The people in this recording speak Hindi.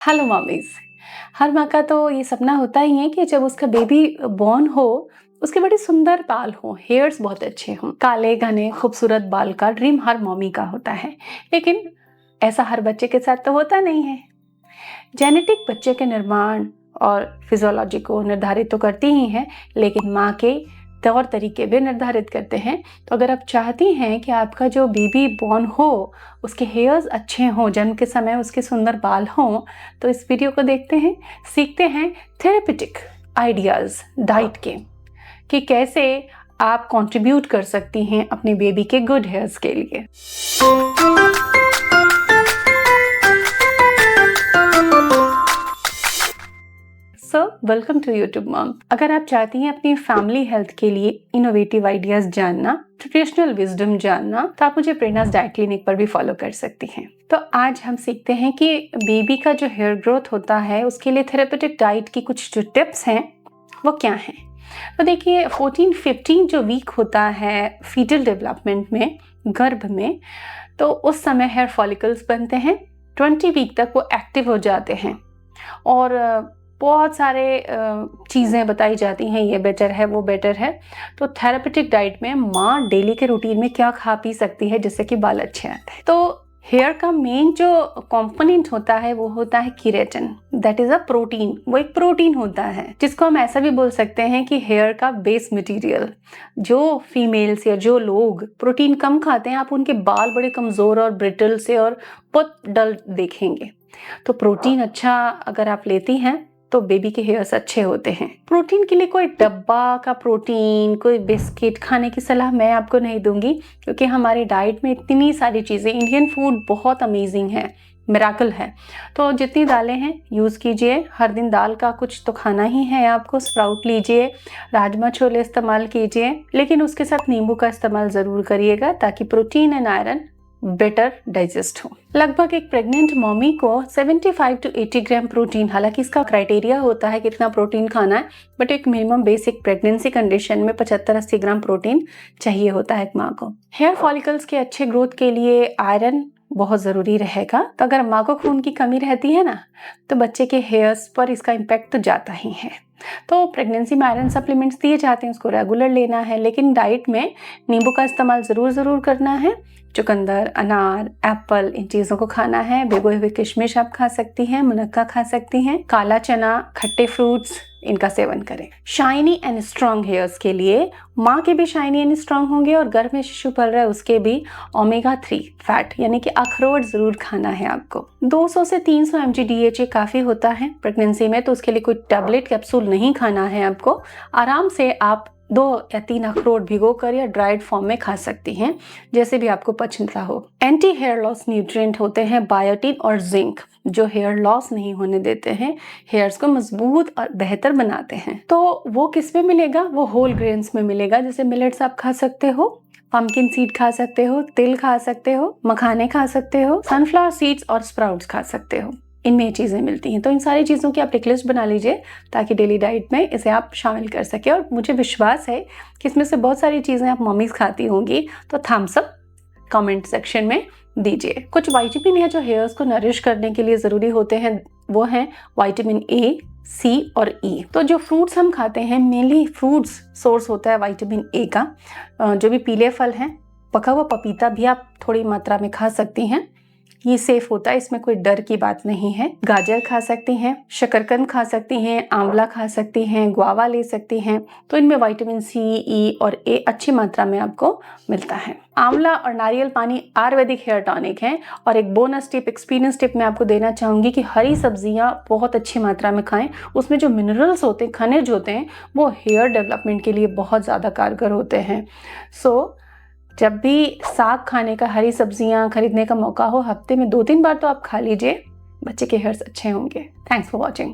Hello mommies. हर माँ का तो ये सपना होता ही है कि जब उसका बेबी बॉर्न हो उसके बड़े सुंदर बाल हो, हेयर्स बहुत अच्छे हों। काले घने खूबसूरत बाल का ड्रीम हर मॉमी का होता है, लेकिन ऐसा हर बच्चे के साथ तो होता नहीं है। जेनेटिक बच्चे के निर्माण और फिजियोलॉजी को निर्धारित तो करती ही है, लेकिन माँ के तौर तरीके भी निर्धारित करते हैं। तो अगर आप चाहती हैं कि आपका जो बेबी बॉर्न हो उसके हेयर्स अच्छे हों, जन्म के समय उसके सुंदर बाल हों, तो इस वीडियो को देखते हैं, सीखते हैं थेरेपेटिक आइडियाज़ डाइट के, कि कैसे आप कंट्रीब्यूट कर सकती हैं अपने बेबी के गुड हेयर्स के लिए। So welcome to YouTube mom. अगर आप चाहती हैं अपनी फैमिली हेल्थ के लिए इनोवेटिव आइडियाज जानना, ट्रेडिशनल विजडम जानना, तो आप मुझे प्रेरणास डाइट क्लिनिक पर भी फॉलो कर सकती हैं। तो आज हम सीखते हैं कि बेबी का जो हेयर ग्रोथ होता है उसके लिए थेरेपेटिक डाइट की कुछ जो टिप्स हैं वो क्या हैं। तो देखिए, 14-15 जो वीक होता है फीटल डेवलपमेंट में, गर्भ में, तो उस समय हेयर फॉलिकल्स बनते हैं। 20 वीक तक वो एक्टिव हो जाते हैं और बहुत सारे चीज़ें बताई जाती हैं, ये बेटर है वो बेटर है। तो थेरेपेटिक डाइट में माँ डेली के रूटीन में क्या खा पी सकती है जिससे कि बाल अच्छे आते हैं। तो हेयर का मेन जो कंपोनेंट होता है वो होता है keratin, that is a protein. वो एक प्रोटीन होता है जिसको हम ऐसा भी बोल सकते हैं कि हेयर का बेस मटेरियल। जो फीमेल्स या जो लोग प्रोटीन कम खाते हैं, आप उनके बाल बड़े कमज़ोर और ब्रिटल से और बहुत डल देखेंगे। तो प्रोटीन अच्छा अगर आप लेती हैं तो बेबी के हेयर्स अच्छे होते हैं। प्रोटीन के लिए कोई डब्बा का प्रोटीन, कोई बिस्किट खाने की सलाह मैं आपको नहीं दूंगी, क्योंकि हमारी डाइट में इतनी सारी चीज़ें, इंडियन फूड बहुत अमेजिंग है, मिराकल है। तो जितनी दालें हैं यूज़ कीजिए। हर दिन दाल का कुछ तो खाना ही है आपको। स्प्राउट लीजिए, राजमा छोले इस्तेमाल कीजिए, लेकिन उसके साथ नींबू का इस्तेमाल ज़रूर करिएगा ताकि protein and iron better digest हो। लगभग एक प्रेग्नेंट मॉमी को 75 to 80 ग्राम प्रोटीन, हालांकि इसका क्राइटेरिया होता है कितना प्रोटीन खाना है, बट एक मिनिमम बेसिक प्रेगनेंसी कंडीशन में 75-80 ग्राम प्रोटीन चाहिए होता है एक माँ को। हेयर फॉलिकल्स के अच्छे ग्रोथ के लिए आयरन बहुत ज़रूरी रहेगा। तो अगर माँ को खून की कमी रहती है ना, तो बच्चे के हेयर्स पर इसका इम्पैक्ट तो जाता ही है। तो प्रेगनेंसी में आयरन सप्लीमेंट्स दिए जाते हैं, उसको रेगुलर लेना है, लेकिन डाइट में नींबू का इस्तेमाल ज़रूर करना है। चुकंदर, अनार, एप्पल, इन चीज़ों को खाना है। भिगोए हुए किशमिश आप खा सकती हैं, मुनक्का खा सकती हैं, काला चना, खट्टे फ्रूट्स, इनका सेवन करें। शाइनी एंड स्ट्रॉन्ग हेयर्स के लिए माँ के भी शाइनी एंड स्ट्रॉन्ग होंगे और गर्भ में शिशु पल रहा है उसके भी ओमेगा 3 फैट यानी कि अखरोट जरूर खाना है आपको। 200 से 300 mg DHA काफ़ी होता है प्रेगनेंसी में, तो उसके लिए कोई टैबलेट कैप्सूल नहीं खाना है आपको। आराम से आप 2 या 3 अखरोट भिगोकर या ड्राइड फॉर्म में खा सकती हैं, जैसे भी आपको पसंद हो। एंटी हेयर लॉस न्यूट्रिएंट होते हैं बायोटिन और जिंक, जो हेयर लॉस नहीं होने देते हैं, हेयर्स को मजबूत और बेहतर बनाते हैं। तो वो किस में मिलेगा? वो होल ग्रेन्स में मिलेगा, जैसे मिलेट्स आप खा सकते हो, पम्पकिन सीड खा सकते हो, तिल खा सकते हो, मखाने खा सकते हो, सनफ्लावर सीड्स और स्प्राउट्स खा सकते हो। इनमें ये चीज़ें मिलती हैं। तो इन सारी चीज़ों की आप एक लिस्ट बना लीजिए ताकि डेली डाइट में इसे आप शामिल कर सकें। और मुझे विश्वास है कि इसमें से बहुत सारी चीज़ें आप मम्मीज़ खाती होंगी, तो थम्स अप कमेंट सेक्शन में दीजिए। कुछ विटामिन है जो हेयर्स को नरिश करने के लिए ज़रूरी होते हैं, वो हैं विटामिन ए, सी और ई। तो जो फ्रूट्स हम खाते हैं, मेनली फ्रूट्स सोर्स होता है विटामिन ए का। जो भी पीले फल हैं, पका हुआ पपीता भी आप थोड़ी मात्रा में खा सकती हैं, ये सेफ होता है, इसमें कोई डर की बात नहीं है। गाजर खा सकती हैं, शकरकंद खा सकती हैं, आंवला खा सकती हैं, गुआवा ले सकती हैं। तो इनमें विटामिन सी, ई और ए अच्छी मात्रा में आपको मिलता है। आंवला और नारियल पानी आयुर्वेदिक हेयर टॉनिक है। और एक बोनस टिप, एक्सपीरियंस टिप मैं आपको देना चाहूँगी कि हरी सब्जियाँ बहुत अच्छी मात्रा में खाएं। उसमें जो मिनरल्स होते हैं, खनिज होते हैं, वो हेयर डेवलपमेंट के लिए बहुत ज़्यादा कारगर होते हैं। जब भी साग खाने का, हरी सब्जियां खरीदने का मौका हो, हफ्ते में 2-3 बार तो आप खा लीजिए, बच्चे के हेयर्स अच्छे होंगे। Thanks for watching.